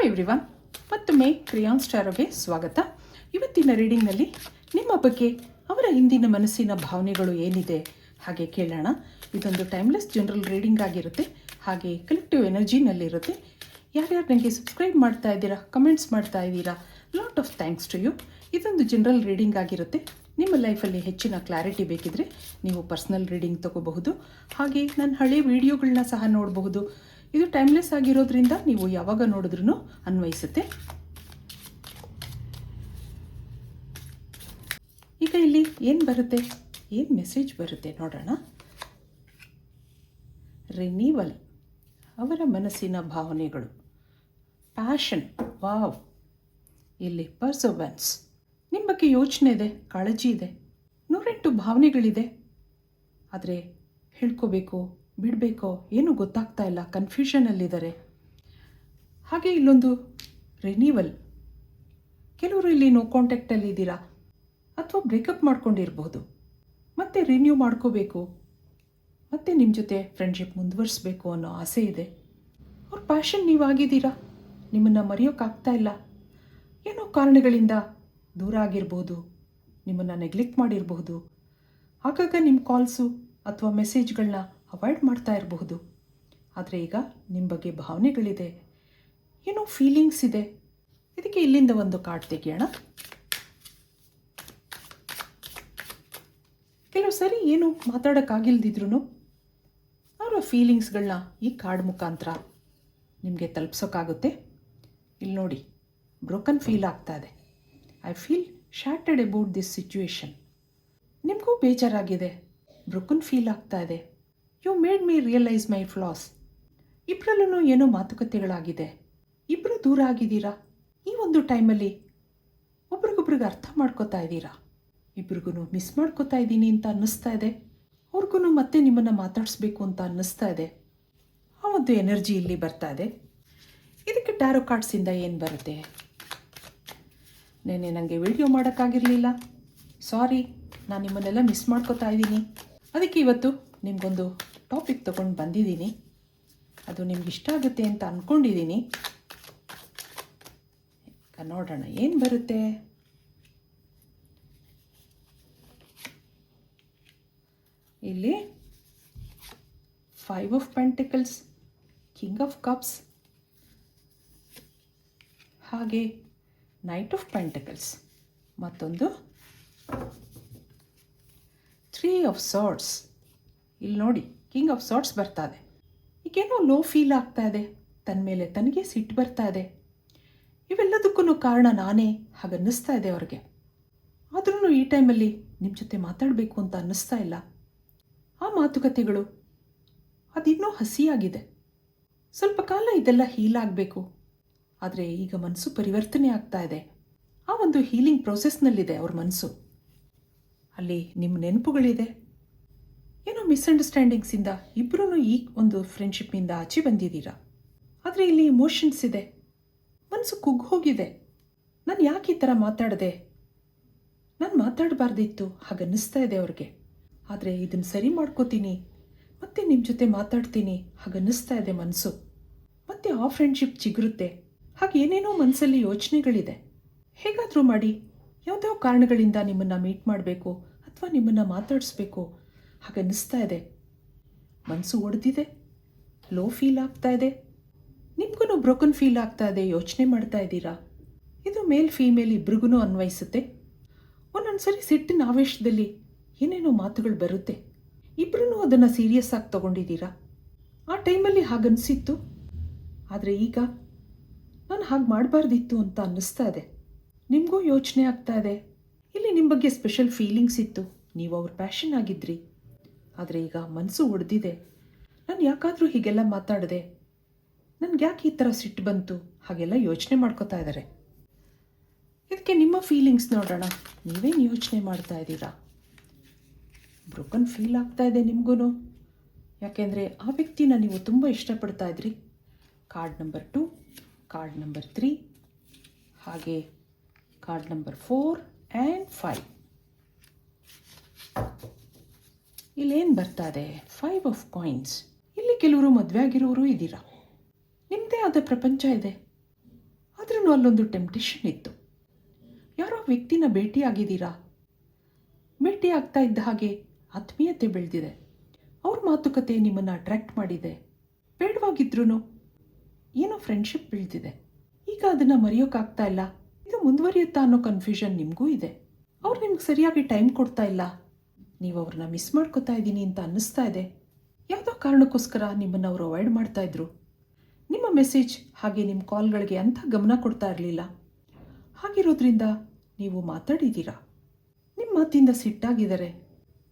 Hello everyone, ಮತ್ತೊಮ್ಮೆ ಕ್ರಿಯಾನ್ ಸ್ಟಾರೋಗೆ ಸ್ವಾಗತ. ಇವತ್ತಿನ ರೀಡಿಂಗ್ನಲ್ಲಿ ನಿಮ್ಮ ಬಗ್ಗೆ ಅವರ ಹಿಂದಿನ ಮನಸ್ಸಿನ ಭಾವನೆಗಳು ಏನಿದೆ ಹಾಗೆ ಕೇಳೋಣ. ಇದೊಂದು ಟೈಮ್ಲೆಸ್ ಜನರಲ್ ರೀಡಿಂಗ್ ಆಗಿರುತ್ತೆ, ಹಾಗೆ ಕಲೆಕ್ಟಿವ್ ಎನರ್ಜಿನಲ್ಲಿರುತ್ತೆ. ಯಾರ್ಯಾರು ನನಗೆ ಸಬ್ಸ್ಕ್ರೈಬ್ ಮಾಡ್ತಾ ಇದ್ದೀರಾ, ಕಮೆಂಟ್ಸ್ ಮಾಡ್ತಾ ಇದ್ದೀರಾ, lot of thanks to you. ಇದೊಂದು ಜನರಲ್ ರೀಡಿಂಗ್ ಆಗಿರುತ್ತೆ. ನಿಮ್ಮ ಲೈಫಲ್ಲಿ ಹೆಚ್ಚಿನ ಕ್ಲಾರಿಟಿ ಬೇಕಿದ್ರೆ ನೀವು ಪರ್ಸ್ನಲ್ ರೀಡಿಂಗ್ ತಗೋಬಹುದು. ಹಾಗೆ ನನ್ನ ಹಳೆ ವಿಡಿಯೋಗಳನ್ನ ಸಹ ನೋಡಬಹುದು. ಇದು ಟೈಮ್ಲೆಸ್ ಆಗಿರೋದ್ರಿಂದ ನೀವು ಯಾವಾಗ ನೋಡಿದ್ರೂ ಅನ್ವಯಿಸುತ್ತೆ. ಈಗ ಇಲ್ಲಿ ಏನು ಬರುತ್ತೆ, ಏನು ಮೆಸೇಜ್ ಬರುತ್ತೆ ನೋಡೋಣ. ರಿನೀವಲ್, ಅವರ ಮನಸ್ಸಿನ ಭಾವನೆಗಳು. Passion, wow. ಇಲ್ಲಿ ಪರ್ಸರ್ವೆನ್ಸ್, ನಿಮ್ಮ ಬಗ್ಗೆ ಯೋಚನೆ ಇದೆ, ಕಾಳಜಿ ಇದೆ, 108 ಭಾವನೆಗಳಿದೆ. ಆದರೆ ಹೇಳ್ಕೋಬೇಕು ಬಿಡಬೇಕೋ ಏನೂ ಗೊತ್ತಾಗ್ತಾ ಇಲ್ಲ, ಕನ್ಫ್ಯೂಷನಲ್ಲಿದ್ದಾರೆ. ಹಾಗೆ ಇಲ್ಲೊಂದು ರಿನೀವಲ್, ಕೆಲವರು ಇಲ್ಲಿ ನೋ ಕಾಂಟ್ಯಾಕ್ಟಲ್ಲಿದ್ದೀರಾ ಅಥವಾ ಬ್ರೇಕಪ್ ಮಾಡ್ಕೊಂಡಿರ್ಬೋದು, ಮತ್ತೆ ರಿನ್ಯೂ ಮಾಡ್ಕೋಬೇಕು, ಮತ್ತು ನಿಮ್ಮ ಜೊತೆ ಫ್ರೆಂಡ್ಶಿಪ್ ಮುಂದುವರಿಸಬೇಕು ಅನ್ನೋ ಆಸೆ ಇದೆ. ಅವ್ರ ಪ್ಯಾಷನ್ ನೀವಾಗಿದ್ದೀರಾ, ನಿಮ್ಮನ್ನು ಮರೆಯೋಕ್ಕಾಗ್ತಾ ಇಲ್ಲ. ಏನೋ ಕಾರಣಗಳಿಂದ ದೂರ ಆಗಿರ್ಬೋದು, ನಿಮ್ಮನ್ನು ನೆಗ್ಲೆಕ್ಟ್ ಮಾಡಿರಬಹುದು, ಆಗಾಗ ನಿಮ್ಮ ಕಾಲ್ಸು ಅಥವಾ ಮೆಸೇಜ್ಗಳನ್ನ ಅವಾಯ್ಡ್ ಮಾಡ್ತಾ ಇರಬಹುದು. ಆದರೆ ಈಗ ನಿಮ್ಮ ಬಗ್ಗೆ ಭಾವನೆಗಳಿದೆ, ಏನೋ ಫೀಲಿಂಗ್ಸ್ ಇದೆ. ಇದಕ್ಕೆ ಇಲ್ಲಿಂದ ಒಂದು ಕಾರ್ಡ್ ತೆಗೆಯೋಣ. ಕೆಲವು ಸರಿ ಏನು ಮಾತಾಡೋಕ್ಕಾಗಿಲ್ದಿದ್ರು ಅವರ ಫೀಲಿಂಗ್ಸ್ಗಳನ್ನ ಈ ಕಾರ್ಡ್ ಮುಖಾಂತರ ನಿಮಗೆ ತಲುಪಿಸೋಕ್ಕಾಗುತ್ತೆ. ಇಲ್ಲಿ ನೋಡಿ, ಬ್ರೋಕನ್ ಫೀಲ್ ಆಗ್ತಾ ಇದೆ. I feel shattered about this situation. ನಿಮಗೂ ಬೇಜಾರಾಗಿದೆ, ಬ್ರೋಕನ್ ಫೀಲ್ ಆಗ್ತಾ ಇದೆ. You made me realise my flaws. ಇಬ್ಬರಲ್ಲೂ ಏನೋ ಮಾತುಕತೆಗಳಾಗಿದೆ, ಇಬ್ಬರು ದೂರ ಆಗಿದ್ದೀರಾ. ಈ ಒಂದು ಟೈಮಲ್ಲಿ ಒಬ್ರಿಗೊಬ್ರಿಗೆ ಅರ್ಥ ಮಾಡ್ಕೋತಾ ಇದ್ದೀರಾ, ಇಬ್ರಿಗೂ ಮಿಸ್ ಮಾಡ್ಕೋತಾ ಇದ್ದೀನಿ ಅಂತ ಅನ್ನಿಸ್ತಾ ಇದೆ. ಅವ್ರಿಗೂ ಮತ್ತೆ ನಿಮ್ಮನ್ನು ಮಾತಾಡಿಸ್ಬೇಕು ಅಂತ ಅನ್ನಿಸ್ತಾ ಇದೆ. ಆ ಒಂದು ಎನರ್ಜಿ ಇಲ್ಲಿ ಬರ್ತಾ ಇದೆ. ಇದಕ್ಕೆ ಟ್ಯಾರೋ ಕಾರ್ಡ್ಸಿಂದ ಏನು ಬರುತ್ತೆ. ನೆನ್ನೆ ನನಗೆ ವಿಡಿಯೋ ಮಾಡೋಕ್ಕಾಗಿರಲಿಲ್ಲ, ಸಾರಿ. ನಾನು ನಿಮ್ಮನ್ನೆಲ್ಲ ಮಿಸ್ ಮಾಡ್ಕೋತಾ ಇದ್ದೀನಿ. ಅದಕ್ಕೆ ಇವತ್ತು ನಿಮಗೊಂದು ಟಾಪಿಕ್ ತೊಗೊಂಡು ಬಂದಿದ್ದೀನಿ. ಅದು ನಿಮ್ಗೆ ಇಷ್ಟ ಆಗುತ್ತೆ ಅಂತ ಅಂದ್ಕೊಂಡಿದ್ದೀನಿ. ನೋಡೋಣ ಏನು ಬರುತ್ತೆ. ಇಲ್ಲಿ 5 of pentacles, king of cups, ಹಾಗೆ ನೈಟ್ ಆಫ್ ಪೆಂಟಿಕಲ್ಸ್, ಮತ್ತೊಂದು 3 ಆಫ್ ಸಾರ್ಡ್ಸ್. ಇಲ್ಲಿ ನೋಡಿ, ಕಿಂಗ್ ಆಫ್ ಸಾರ್ಡ್ಸ್ ಬರ್ತಾ ಇದೆ. ಈಗೇನೋ ಲೋ ಫೀಲ್ ಆಗ್ತಾ ಇದೆ, ತನ್ನ ಮೇಲೆ ತನಗೆ ಸಿಟ್ಟು ಬರ್ತಾ ಇದೆ. ಇವೆಲ್ಲದಕ್ಕೂ ಕಾರಣ ನಾನೇ, ಹಾಗನ್ನಿಸ್ತಾ ಇದೆ ಅವ್ರಿಗೆ. ಆದ್ರೂ ಈ ಟೈಮಲ್ಲಿ ನಿಮ್ಮ ಜೊತೆ ಮಾತಾಡಬೇಕು ಅಂತ ಅನ್ನಿಸ್ತಾ ಇಲ್ಲ. ಆ ಮಾತುಕತೆಗಳು ಅದಿನ್ನೂ ಹಸಿಯಾಗಿದೆ. ಸ್ವಲ್ಪ ಕಾಲ ಇದೆಲ್ಲ ಹೀಲ್ ಆಗಬೇಕು. ಆದರೆ ಈಗ ಮನಸ್ಸು ಪರಿವರ್ತನೆ ಆಗ್ತಾ ಇದೆ. ಆ ಒಂದು ಹೀಲಿಂಗ್ ಪ್ರೋಸೆಸ್ನಲ್ಲಿದೆ ಅವ್ರ ಮನಸ್ಸು. ಅಲ್ಲಿ ನಿಮ್ಮ ನೆನಪುಗಳಿದೆ. ಏನೋ ಮಿಸ್ಅಂಡರ್ಸ್ಟ್ಯಾಂಡಿಂಗ್ಸಿಂದ ಇಬ್ಬರೂ ಈ ಒಂದು ಫ್ರೆಂಡ್ಶಿಪ್ನಿಂದ ಆಚೆ ಬಂದಿದ್ದೀರಾ. ಆದರೆ ಇಲ್ಲಿ ಇಮೋಷನ್ಸ್ ಇದೆ, ಮನಸ್ಸು ಕುಗ್ಗಿ ಹೋಗಿದೆ. ನಾನು ಯಾಕೆ ಈ ಥರ ಮಾತಾಡಿದೆ, ನಾನು ಮಾತಾಡಬಾರ್ದಿತ್ತು ಹಾಗನ್ನಿಸ್ತಾ ಇದೆ ಅವ್ರಿಗೆ. ಆದರೆ ಇದನ್ನು ಸರಿ ಮಾಡ್ಕೋತೀನಿ, ಮತ್ತೆ ನಿಮ್ಮ ಜೊತೆ ಮಾತಾಡ್ತೀನಿ ಹಾಗನ್ನಿಸ್ತಾ ಇದೆ ಮನಸ್ಸು. ಮತ್ತೆ ಆ ಫ್ರೆಂಡ್ಶಿಪ್ ಚಿಗುರುತ್ತೆ. ಹಾಗೆ ಏನೇನೋ ಮನಸ್ಸಲ್ಲಿ ಯೋಚನೆಗಳಿದೆ. ಹೇಗಾದರೂ ಮಾಡಿ ಯಾವುದ್ಯಾವ ಕಾರಣಗಳಿಂದ ನಿಮ್ಮನ್ನು ಮೀಟ್ ಮಾಡಬೇಕು ಅಥವಾ ನಿಮ್ಮನ್ನು ಮಾತಾಡಿಸ್ಬೇಕು ಹಾಗನ್ನಿಸ್ತಾ ಇದೆ. ಮನಸ್ಸು ಒಡೆದಿದೆ, ಲೋ ಫೀಲ್ ಆಗ್ತಾ ಇದೆ. ನಿಮಗೂ ಬ್ರೋಕನ್ ಫೀಲ್ ಆಗ್ತಾ ಇದೆ, ಯೋಚನೆ ಮಾಡ್ತಾ ಇದ್ದೀರಾ. ಇದು ಮೇಲ್ ಫೀಮೇಲ್ ಇಬ್ರಿಗೂ ಅನ್ವಯಿಸುತ್ತೆ. ಒಂದೊಂದು ಸರಿ ಸಿಟ್ಟಿನ ಆವೇಶದಲ್ಲಿ ಏನೇನೋ ಮಾತುಗಳು ಬರುತ್ತೆ. ಇಬ್ಬರೂ ಅದನ್ನು ಸೀರಿಯಸ್ ಆಗಿ ತೊಗೊಂಡಿದ್ದೀರಾ. ಆ ಟೈಮಲ್ಲಿ ಹಾಗನ್ನಿಸಿತ್ತು, ಆದರೆ ಈಗ ನಾನು ಹಾಗೆ ಮಾಡಬಾರ್ದಿತ್ತು ಅಂತ ಅನ್ನಿಸ್ತಾ ಇದೆ. ನಿಮಗೂ ಯೋಚನೆ ಆಗ್ತಾ ಇದೆ. ಇಲ್ಲಿ ನಿಮ್ಮ ಬಗ್ಗೆ ಸ್ಪೆಷಲ್ ಫೀಲಿಂಗ್ಸ್ ಇತ್ತು, ನೀವು ಅವ್ರ ಪ್ಯಾಷನ್ ಆಗಿದ್ರಿ. ಆದರೆ ಈಗ ಮನಸ್ಸು ಒಡೆದಿದೆ. ನಾನು ಯಾಕಾದರೂ ಹೀಗೆಲ್ಲ ಮಾತಾಡಿದೆ, ನನಗೆ ಯಾಕೆ ಈ ಥರ ಸಿಟ್ಟು ಬಂತು ಹಾಗೆಲ್ಲ ಯೋಚನೆ ಮಾಡ್ಕೋತಾ ಇದ್ದಾರೆ. ಇದಕ್ಕೆ ನಿಮ್ಮ ಫೀಲಿಂಗ್ಸ್ ನೋಡೋಣ. ನೀವೇನು ಯೋಚನೆ ಮಾಡ್ತಾ ಇದ್ದೀರಾ. ಬ್ರೋಕನ್ ಫೀಲ್ ಆಗ್ತಾ ಇದೆ ನಿಮಗೂ, ಯಾಕೆಂದರೆ ಆ ವ್ಯಕ್ತಿನ ನೀವು ತುಂಬ ಇಷ್ಟಪಡ್ತಾ ಇದ್ರಿ. ಕಾರ್ಡ್ ನಂಬರ್ 2, ಕಾರ್ಡ್ ನಂಬರ್ 3, ಹಾಗೆ ಕಾರ್ಡ್ ನಂಬರ್ 4 ಆ್ಯಂಡ್ 5. ಇಲ್ಲೇನು ಬರ್ತಾ ಇದೆ, 5 ಆಫ್ ಕಾಯಿನ್ಸ್. ಇಲ್ಲಿ ಕೆಲವರು ಮದುವೆ ಆಗಿರೋರು ಇದ್ದೀರಾ. ನಿಮ್ಮದೇ ಆದ ಪ್ರಪಂಚ ಇದೆ. ಆದ್ರೂ ಅಲ್ಲೊಂದು ಟೆಂಪ್ಟೇಷನ್ ಇತ್ತು. ಯಾರೋ ವ್ಯಕ್ತಿನ ಭೇಟಿಯಾಗಿದ್ದೀರಾ. ಭೇಟಿ ಆಗ್ತಾ ಇದ್ದ ಹಾಗೆ ಆತ್ಮೀಯತೆ ಬೆಳೆದಿದೆ. ಅವ್ರ ಮಾತುಕತೆ ನಿಮ್ಮನ್ನು ಅಟ್ರ್ಯಾಕ್ಟ್ ಮಾಡಿದೆ. ಬೇಡವಾಗಿದ್ರೂ ಏನೋ ಫ್ರೆಂಡ್ಶಿಪ್ ಬೆಳೆದಿದೆ. ಈಗ ಅದನ್ನು ಮರೆಯೋಕ್ಕಾಗ್ತಾ ಇಲ್ಲ. ಇದು ಮುಂದುವರಿಯುತ್ತಾ ಅನ್ನೋ ಕನ್ಫ್ಯೂಷನ್ ನಿಮಗೂ ಇದೆ. ಅವ್ರು ನಿಮ್ಗೆ ಸರಿಯಾಗಿ ಟೈಮ್ ಕೊಡ್ತಾ ಇಲ್ಲ. ನೀವು ಅವ್ರನ್ನ ಮಿಸ್ ಮಾಡ್ಕೋತಾ ಇದ್ದೀನಿ ಅಂತ ಅನ್ನಿಸ್ತಾ ಇದೆ. ಯಾವುದೋ ಕಾರಣಕ್ಕೋಸ್ಕರ ನಿಮ್ಮನ್ನು ಅವರು ಅವಾಯ್ಡ್ ಮಾಡ್ತಾ ಇದ್ರು. ನಿಮ್ಮ ಮೆಸೇಜ್ ಹಾಗೆ ನಿಮ್ಮ ಕಾಲ್ಗಳಿಗೆ ಅಂಥ ಗಮನ ಕೊಡ್ತಾ ಇರಲಿಲ್ಲ. ಹಾಗಿರೋದ್ರಿಂದ ನೀವು ಮಾತಾಡಿದ್ದೀರಾ. ನಿಮ್ಮ ಮಾತಿಂದ ಸಿಟ್ಟಾಗಿದ್ದಾರೆ.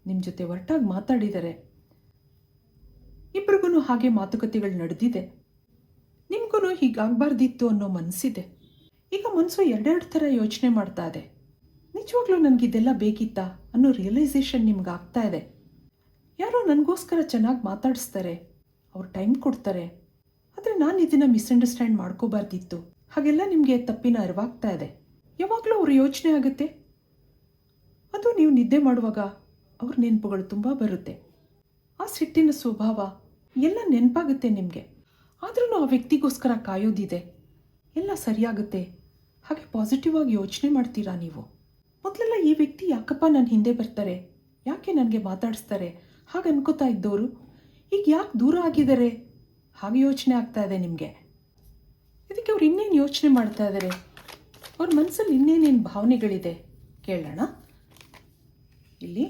ನಿಮ್ಮ ಜೊತೆ ಒಟ್ಟಾಗಿ ಮಾತಾಡಿದ್ದಾರೆ. ಇಬ್ರಿಗೂ ಹಾಗೆ ಮಾತುಕತೆಗಳು ನಡೆದಿದೆ. ನಿಮಗೂ ಹೀಗಾಗಬಾರ್ದಿತ್ತು ಅನ್ನೋ ಮನಸ್ಸಿದೆ. ಈಗ ಮನಸ್ಸು ಎರಡೆರಡು ಥರ ಯೋಚನೆ ಮಾಡ್ತಾ ಇದೆ. ನಿಜವಾಗ್ಲೂ ನನಗಿದೆಲ್ಲ ಬೇಕಿತ್ತಾ ಅನ್ನೋ ರಿಯಲೈಸೇಷನ್ ನಿಮ್ಗೆ ಆಗ್ತಾ ಇದೆ. ಯಾರೋ ನನಗೋಸ್ಕರ ಚೆನ್ನಾಗಿ ಮಾತಾಡಿಸ್ತಾರೆ, ಅವ್ರು ಟೈಮ್ ಕೊಡ್ತಾರೆ. ಆದರೆ ನಾನು ಇದನ್ನು ಮಿಸ್ಅಂಡರ್ಸ್ಟ್ಯಾಂಡ್ ಮಾಡ್ಕೋಬಾರ್ದಿತ್ತು. ಹಾಗೆಲ್ಲ ನಿಮಗೆ ತಪ್ಪಿನ ಅರಿವಾಗ್ತಾ ಇದೆ. ಯಾವಾಗಲೂ ಅವ್ರ ಯೋಚನೆ ಆಗುತ್ತೆ. ಅದು ನೀವು ನಿದ್ದೆ ಮಾಡುವಾಗ ಅವ್ರ ನೆನಪುಗಳು ತುಂಬ ಬರುತ್ತೆ. ಆ ಸಿಟ್ಟಿನ ಸ್ವಭಾವ ಎಲ್ಲ ನೆನಪಾಗುತ್ತೆ ನಿಮಗೆ. ಆದ್ರೂ ಆ ವ್ಯಕ್ತಿಗೋಸ್ಕರ ಕಾಯೋದಿದೆ. ಎಲ್ಲ ಸರಿಯಾಗುತ್ತೆ. ಹಾಗೆ ಪಾಸಿಟಿವ್ ಆಗಿ ಯೋಚನೆ ಮಾಡ್ತೀರಾ ನೀವು. ಮೊದಲೆಲ್ಲ ಈ ವ್ಯಕ್ತಿ ಯಾಕಪ್ಪ ನನ್ನ ಹಿಂದೆ ಬರ್ತಾರೆ, ಯಾಕೆ ನನಗೆ ಮಾತಾಡಿಸ್ತಾರೆ ಹಾಗೆ ಅನ್ಕೋತಾ ಇದ್ದವರು ಈಗ ಯಾಕೆ ದೂರ ಆಗಿದ್ದಾರೆ ಹಾಗೆ ಯೋಚನೆ ಆಗ್ತಾ ಇದೆ ನಿಮಗೆ. ಇದಕ್ಕೆ ಅವ್ರು ಇನ್ನೇನು ಯೋಚನೆ ಮಾಡ್ತಾ ಇದ್ದಾರೆ, ಅವ್ರ ಮನಸ್ಸಲ್ಲಿ ಇನ್ನೇನೇನು ಭಾವನೆಗಳಿದೆ ಕೇಳೋಣ. ಇಲ್ಲಿ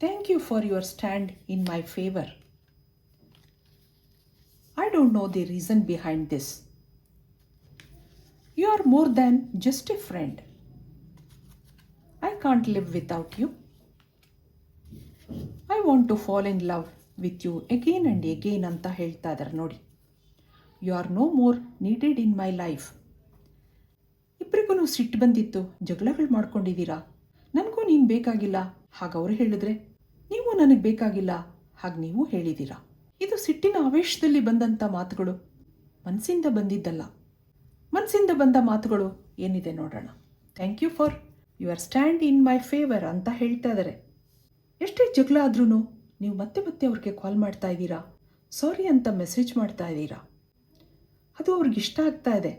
thank you for your stand in my favour. I don't know the reason behind this. You are more than just a friend. I can't live without you. I want to fall in love with you again and again ಅಂತ ಹೇಳ್ತಾ ಇದ್ದಾರೆ ನೋಡಿ. You are no more needed in my life. ಇಬ್ಬರಿಗೂ ಸಿಟ್ಟು ಬಂದಿತ್ತು, ಜಗಳಗಳು ಮಾಡ್ಕೊಂಡಿದ್ದೀರಾ. ನನಗೂ ನೀನು ಬೇಕಾಗಿಲ್ಲ ಹಾಗೆ ಅವರು ಹೇಳಿದ್ರೆ, ನೀವು ನನಗೆ ಬೇಕಾಗಿಲ್ಲ ಹಾಗೆ ನೀವು ಹೇಳಿದ್ದೀರಾ. ಇದು ಸಿಟ್ಟಿನ ಆವೇಶದಲ್ಲಿ ಬಂದಂಥ ಮಾತುಗಳು, ಮನಸ್ಸಿಂದ ಬಂದಿದ್ದಲ್ಲ. ಮನಸ್ಸಿಂದ ಬಂದ ಮಾತುಗಳು ಏನಿದೆ ನೋಡೋಣ. Thank you for your stand in my favour ಅಂತ ಹೇಳ್ತಾ ಇದ್ದಾರೆ. ಎಷ್ಟೇ ಜಗಳ ಆದ್ರೂ ನೀವು ಮತ್ತೆ ಮತ್ತೆ ಅವ್ರಿಗೆ ಕಾಲ್ ಮಾಡ್ತಾ ಇದ್ದೀರಾ, ಸಾರಿ ಅಂತ ಮೆಸೇಜ್ ಮಾಡ್ತಾ ಇದ್ದೀರಾ. ಅದು ಅವ್ರಿಗೆ ಇಷ್ಟ ಆಗ್ತಾ ಇದೆ.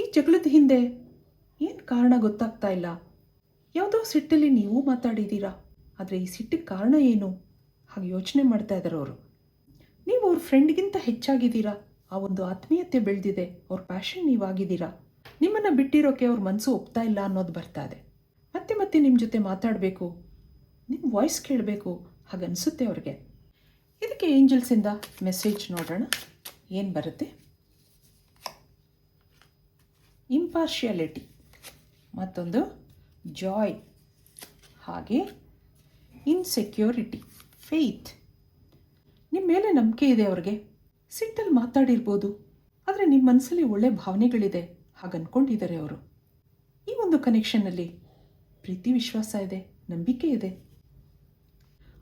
ಈ ಜಗಳದ ಹಿಂದೆ ಏನು ಕಾರಣ ಗೊತ್ತಾಗ್ತಾ ಇಲ್ಲ. ಯಾವುದೋ ಸಿಟ್ಟಲ್ಲಿ ನೀವು ಮಾತಾಡಿದ್ದೀರಾ, ಆದರೆ ಈ ಸಿಟ್ಟಿಗೆ ಕಾರಣ ಏನು ಹಾಗೆ ಯೋಚನೆ ಮಾಡ್ತಾ ಇದ್ದಾರೆ ಅವರು. ನೀವು ಅವ್ರ ಫ್ರೆಂಡ್ಗಿಂತ ಹೆಚ್ಚಾಗಿದ್ದೀರಾ. ಆ ಒಂದು ಆತ್ಮೀಯತೆ ಬೆಳೆದಿದೆ. ಅವ್ರ ಪ್ಯಾಷನ್ ನೀವಾಗಿದ್ದೀರಾ. ನಿಮ್ಮನ್ನು ಬಿಟ್ಟಿರೋಕ್ಕೆ ಅವ್ರ ಮನಸ್ಸು ಒಪ್ತಾ ಇಲ್ಲ ಅನ್ನೋದು ಬರ್ತಾ ಇದೆ. ಮತ್ತೆ ಮತ್ತೆ ನಿಮ್ಮ ಜೊತೆ ಮಾತಾಡಬೇಕು, ನಿಮ್ಮ ವಾಯ್ಸ್ ಕೇಳಬೇಕು ಹಾಗೆ ಅನಿಸುತ್ತೆ ಅವ್ರಿಗೆ. ಇದಕ್ಕೆ ಏಂಜಲ್ಸಿಂದ ಮೆಸೇಜ್ ನೋಡೋಣ ಏನು ಬರುತ್ತೆ. ಇಂಪಾರ್ಷಿಯಾಲಿಟಿ, ಮತ್ತೊಂದು ಜಾಯ್, ಹಾಗೆ ಇನ್ಸೆಕ್ಯೂರಿಟಿ, ಫೇತ್. ನಿಮ್ಮ ಮೇಲೆ ನಂಬಿಕೆ ಇದೆ ಅವ್ರಿಗೆ. ಸಿಟ್ಟಲ್ಲಿ ಮಾತಾಡಿರ್ಬೋದು, ಆದರೆ ನಿಮ್ಮ ಮನಸ್ಸಲ್ಲಿ ಒಳ್ಳೆ ಭಾವನೆಗಳಿದೆ ಹಾಗೆ ಅಂದ್ಕೊಂಡಿದ್ದಾರೆ ಅವರು. ಈ ಒಂದು ಕನೆಕ್ಷನ್ನಲ್ಲಿ ಪ್ರೀತಿ, ವಿಶ್ವಾಸ ಇದೆ, ನಂಬಿಕೆ ಇದೆ.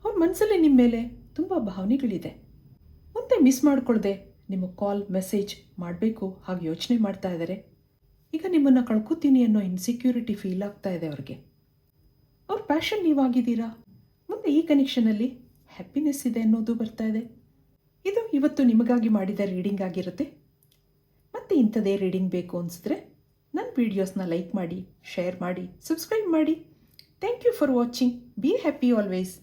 ಅವ್ರ ಮನಸ್ಸಲ್ಲಿ ನಿಮ್ಮ ಮೇಲೆ ತುಂಬ ಭಾವನೆಗಳಿದೆ. ಮುಂದೆ ಮಿಸ್ ಮಾಡಿಕೊಳ್ಳದೆ ನಿಮಗೆ ಕಾಲ್ ಮೆಸೇಜ್ ಮಾಡಬೇಕು ಹಾಗೆ ಯೋಚನೆ ಮಾಡ್ತಾ ಇದ್ದಾರೆ. ಈಗ ನಿಮ್ಮನ್ನು ಕಳ್ಕೊತೀನಿ ಅನ್ನೋ ಇನ್ಸೆಕ್ಯೂರಿಟಿ ಫೀಲ್ ಆಗ್ತಾ ಇದೆ ಅವ್ರಿಗೆ. ಅವ್ರ ಪ್ಯಾಷನ್ ನೀವಾಗಿದ್ದೀರಾ. ಮುಂದೆ ಈ ಕನೆಕ್ಷನಲ್ಲಿ ಹ್ಯಾಪಿನೆಸ್ ಇದೆ ಅನ್ನೋದು ಬರ್ತಾ ಇದೆ. ಇದು ಇವತ್ತು ನಿಮಗಾಗಿ ಮಾಡಿದ ರೀಡಿಂಗ್ ಆಗಿರುತ್ತೆ. ಮತ್ತೆ ಇಂಥದೇ ರೀಡಿಂಗ್ ಬೇಕು ಅನಿಸಿದ್ರೆ ನನ್ನ ವೀಡಿಯೋಸ್ನ ಲೈಕ್ ಮಾಡಿ, ಶೇರ್ ಮಾಡಿ, ಸಬ್ಸ್ಕ್ರೈಬ್ ಮಾಡಿ. Thank you for watching. Be happy always.